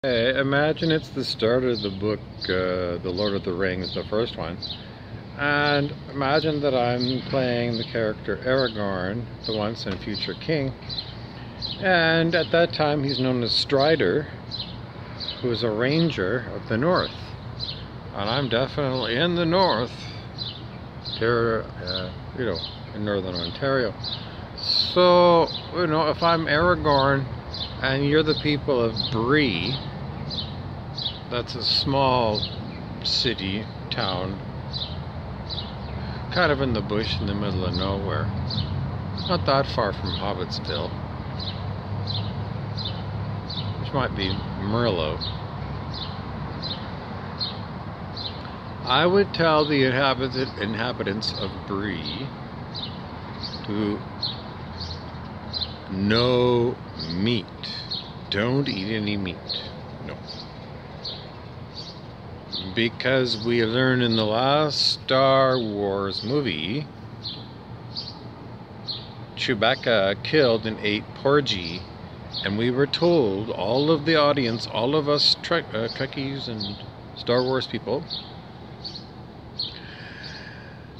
Hey, imagine it's the start of the book, The Lord of the Rings, the first one. And imagine that I'm playing the character Aragorn, the once and future king. And at that time he's known as Strider, who is a ranger of the north. And I'm definitely in the north, here, in northern Ontario. So, if I'm Aragorn and you're the people of Bree, that's a small city, town, kind of in the bush in the middle of nowhere. Not that far from Hobbitsville, which might be Merlot. I would tell the inhabitants of Bree to no meat. Don't eat any meat. No. Because we learned in the last Star Wars movie, Chewbacca killed and ate Porgy, and we were told, all of the audience, all of us Trekkies and Star Wars people,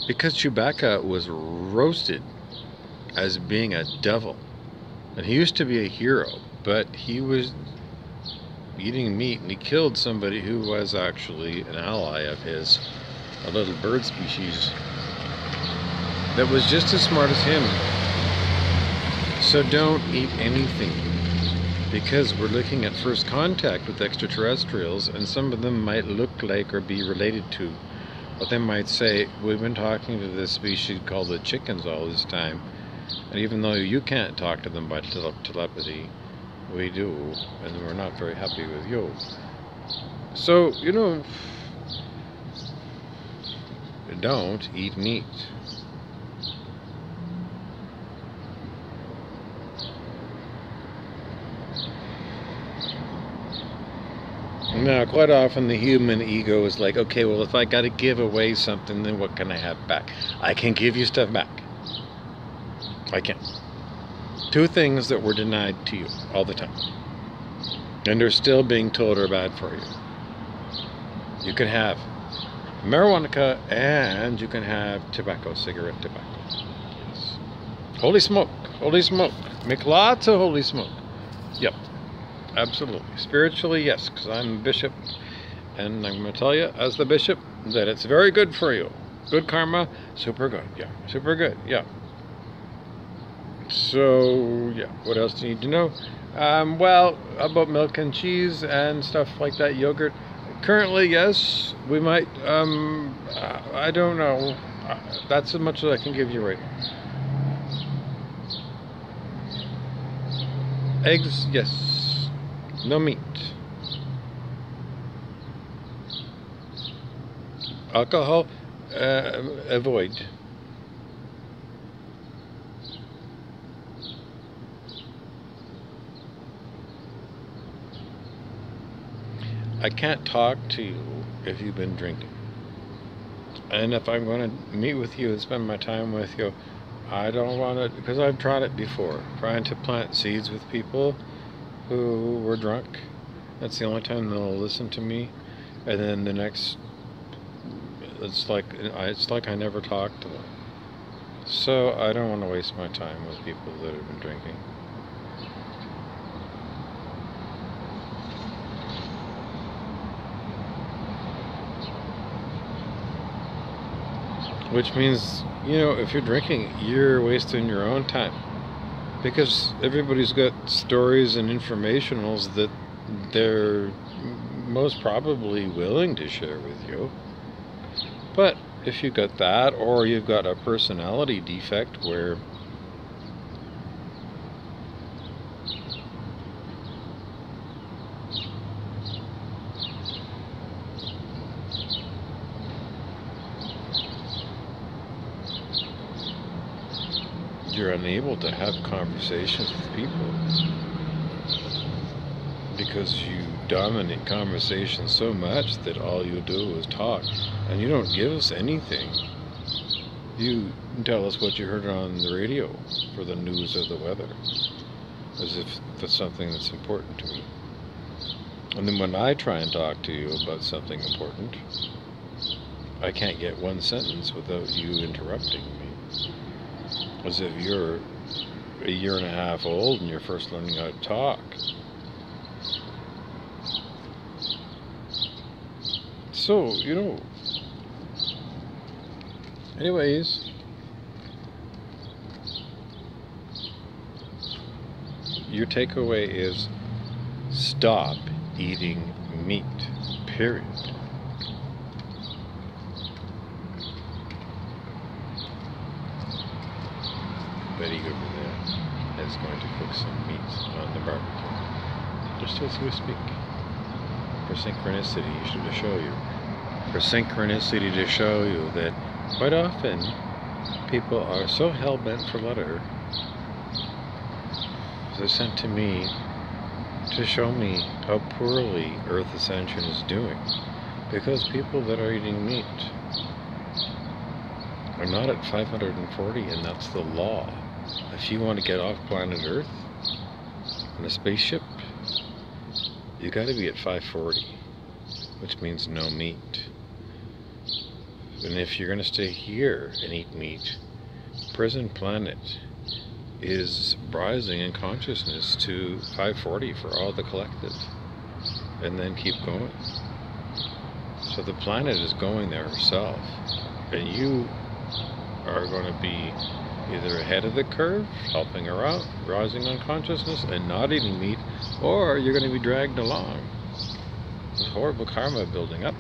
because Chewbacca was roasted as being a devil, and he used to be a hero, but he was eating meat, and he killed somebody who was actually an ally of his, a little bird species that was just as smart as him. So don't eat anything, because we're looking at first contact with extraterrestrials, and some of them might look like or be related to what they might say. We've been talking to this species called the chickens all this time, and even though you can't talk to them by telepathy, we do, and we're not very happy with you. So, don't eat meat. Now, quite often the human ego is like, okay, well, if I got to give away something, then what can I have back? I can give you stuff back. I can. Two things that were denied to you all the time, and they're still being told are bad for you. You can have marijuana, and you can have tobacco, cigarette tobacco. Yes. Holy smoke. Holy smoke. Make lots of holy smoke. Yep. Absolutely. Spiritually, yes, because I'm a bishop, and I'm going to tell you, as the bishop, that it's very good for you. Good karma, super good. Yeah, super good. Yeah. So, yeah, what else do you need to know? Well, about milk and cheese and stuff like that, yogurt. Currently, yes, we might, I don't know. That's as much as I can give you right now. Eggs, yes. No meat. Alcohol, avoid. I can't talk to you if you've been drinking. And if I'm going to meet with you and spend my time with you, I don't want to, because I've tried it before, trying to plant seeds with people who were drunk. That's the only time they'll listen to me. And then the next, it's like I never talked to them. So I don't want to waste my time with people that have been drinking. Which means, if you're drinking, you're wasting your own time. Because everybody's got stories and informationals that they're most probably willing to share with you. But if you've got that, or you've got a personality defect where you're unable to have conversations with people because you dominate conversation so much that all you do is talk, and you don't give us anything. You tell us what you heard on the radio for the news or the weather, as if that's something that's important to me. And then when I try and talk to you about something important, I can't get one sentence without you interrupting me. As if you're a year and a half old and you're first learning how to talk. So, anyways, your takeaway is stop eating meat, period. Betty over there is going to cook some meat on the barbecue, just as we speak. For synchronicity to show you. For synchronicity to show you that quite often people are so hell-bent for letter. They're sent to me to show me how poorly Earth Ascension is doing. Because people that are eating meat are not at 540, and that's the law. If you want to get off planet Earth in a spaceship, you got to be at 540, which means no meat. And if you're going to stay here and eat meat, Prison Planet is rising in consciousness to 540 for all the collective, and then keep going. So the planet is going there herself, and you are going to be either ahead of the curve, helping her out, rising on consciousness and not eating meat, or you're going to be dragged along with horrible karma building up.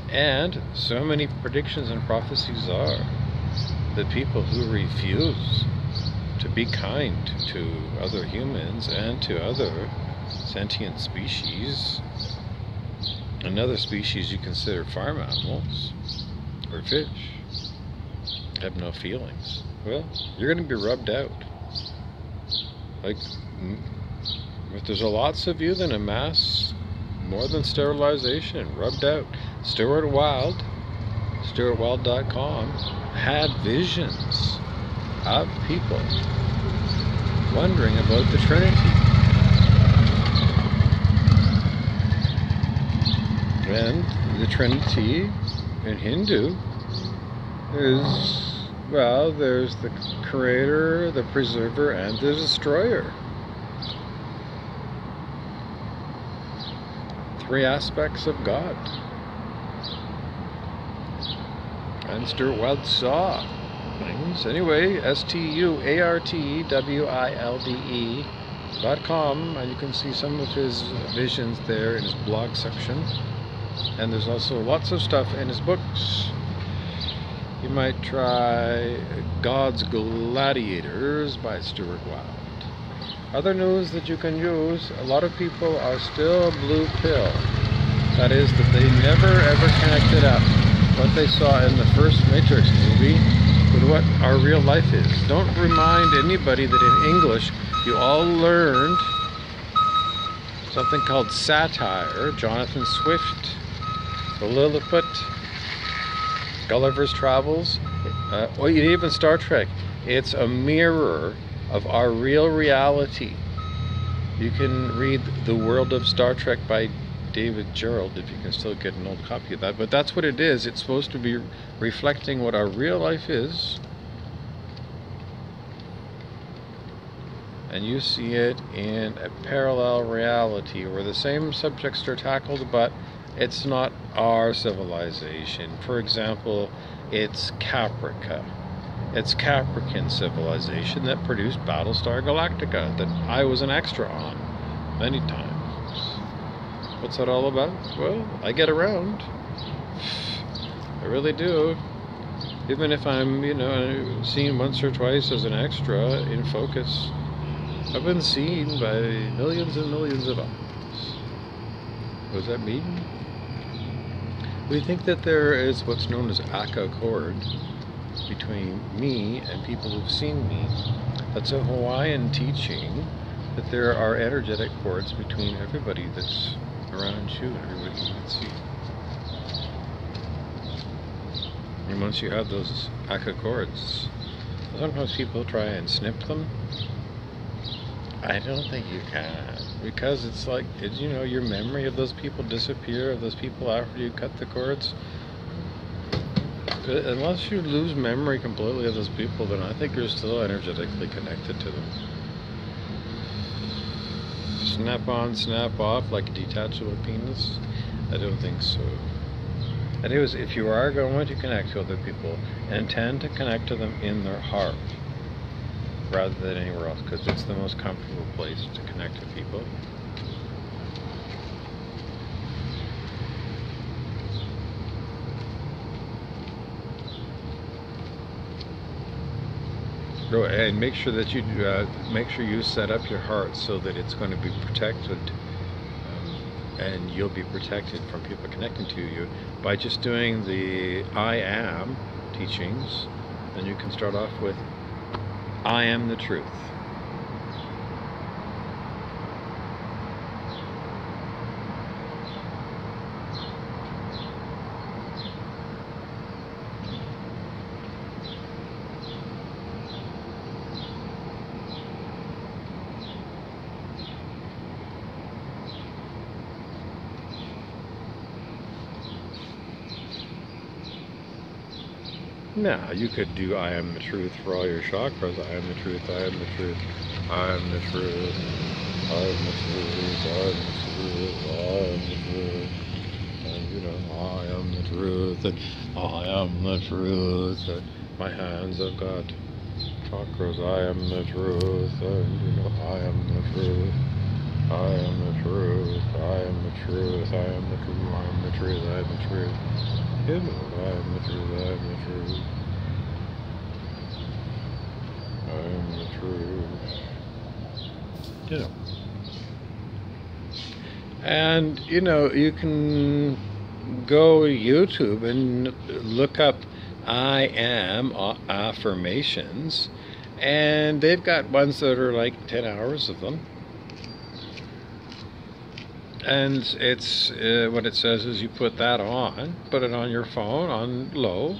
And so many predictions and prophecies are that people who refuse to be kind to other humans and to other sentient species, another species you consider farm animals or fish, have no feelings. Well, you're going to be rubbed out. Like, if there's a lots of you, then a mass, more than sterilization, rubbed out. Stuart Wild, StuartWild.com, had visions of people wondering about the Trinity. And the Trinity in Hindu is, well, there's the creator, the preserver, and the destroyer. Three aspects of God. And Stuart Wilde saw things. Anyway, StuartWilde.com, and you can see some of his visions there in his blog section. And there's also lots of stuff in his books. You might try God's Gladiators by Stuart Wilde. Other news that you can use, a lot of people are still blue pill. That is, that they never ever connected up what they saw in the first Matrix movie with what our real life is. Don't remind anybody that in English you all learned something called satire, Jonathan Swift, the Lilliput, Gulliver's Travels, or even Star Trek. It's a mirror of our real reality. You can read The World of Star Trek by David Gerald if you can still get an old copy of that. But that's what it is. It's supposed to be reflecting what our real life is. And you see it in a parallel reality where the same subjects are tackled, but it's not our civilization. For example, it's Caprica. It's Caprican civilization that produced Battlestar Galactica that I was an extra on many times. What's that all about? Well, I get around. I really do. Even if I'm, seen once or twice as an extra in focus, I've been seen by millions and millions of eyes. What does that mean? We think that there is what's known as accord between me and people who've seen me. That's a Hawaiian teaching that there are energetic cords between everybody that's around you and everybody you can see. And once you have those accord cords, sometimes people try and snip them. I don't think you can, because it's like, you know, your memory of those people disappear, of those people after you cut the cords. Unless you lose memory completely of those people, then I think you're still energetically connected to them. Snap on, snap off like a detachable penis? I don't think so. Anyways, if you are going to connect to other people, intend to connect to them in their heart rather than anywhere else, because it's the most comfortable place to connect to people. And make sure that you set up your heart so that it's going to be protected, and you'll be protected from people connecting to you by just doing the I am teachings. Then you can start off with I am the truth. Now, you could do I am the truth for all your chakras. I am the truth, I am the truth, I am the truth, I am the truth, I am the truth, I am the truth. And you know, I am the truth, and I am the truth. And my hands have got chakras. I am the truth, and you know, I am the truth. I am the truth, I am the truth, I am the truth, I am the truth, I am the truth. You know, I am the truth, I am the truth. I am the truth. You know. And, you know, you can go to YouTube and look up I am affirmations, and they've got ones that are like 10 hours of them. And it's what it says is you put that on, put it on your phone on low,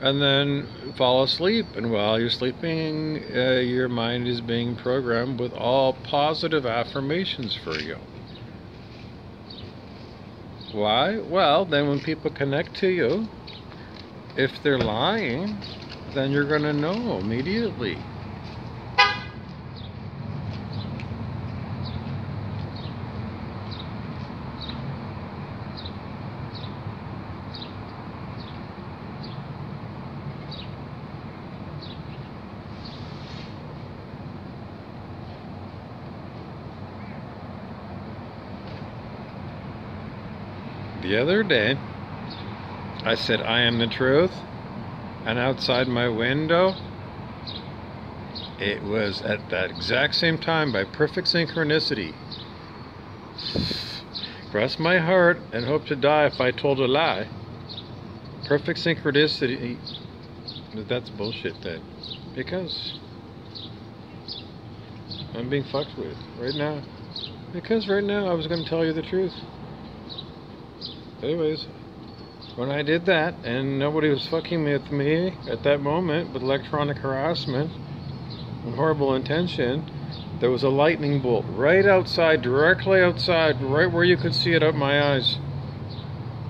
and then fall asleep. And while you're sleeping, your mind is being programmed with all positive affirmations for you. Why? Well, then when people connect to you, if they're lying, then you're going to know immediately. The other day, I said, I am the truth, and outside my window, it was at that exact same time, by perfect synchronicity. Cross my heart and hope to die if I told a lie. Perfect synchronicity. That's bullshit then. Because I'm being fucked with right now. Because right now I was going to tell you the truth. Anyways, when I did that and nobody was fucking with me at that moment with electronic harassment and horrible intention, there was a lightning bolt right outside, directly outside, right where you could see it up my eyes.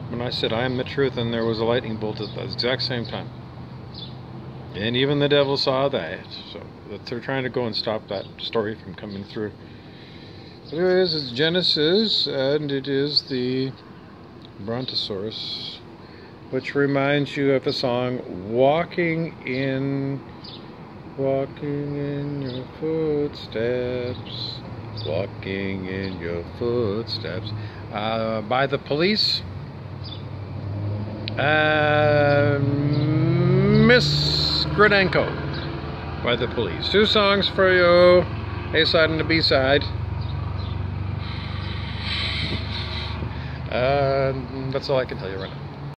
When I said I am the truth, and there was a lightning bolt at the exact same time. And even the devil saw that. So they're trying to go and stop that story from coming through. But anyways, it's Genesis, and it is the Brontosaurus, which reminds you of the song walking in your footsteps, walking in your footsteps, by the Police, Miss Gradenko by the Police. Two songs for you, A-side and the B-side. That's all I can tell you right now.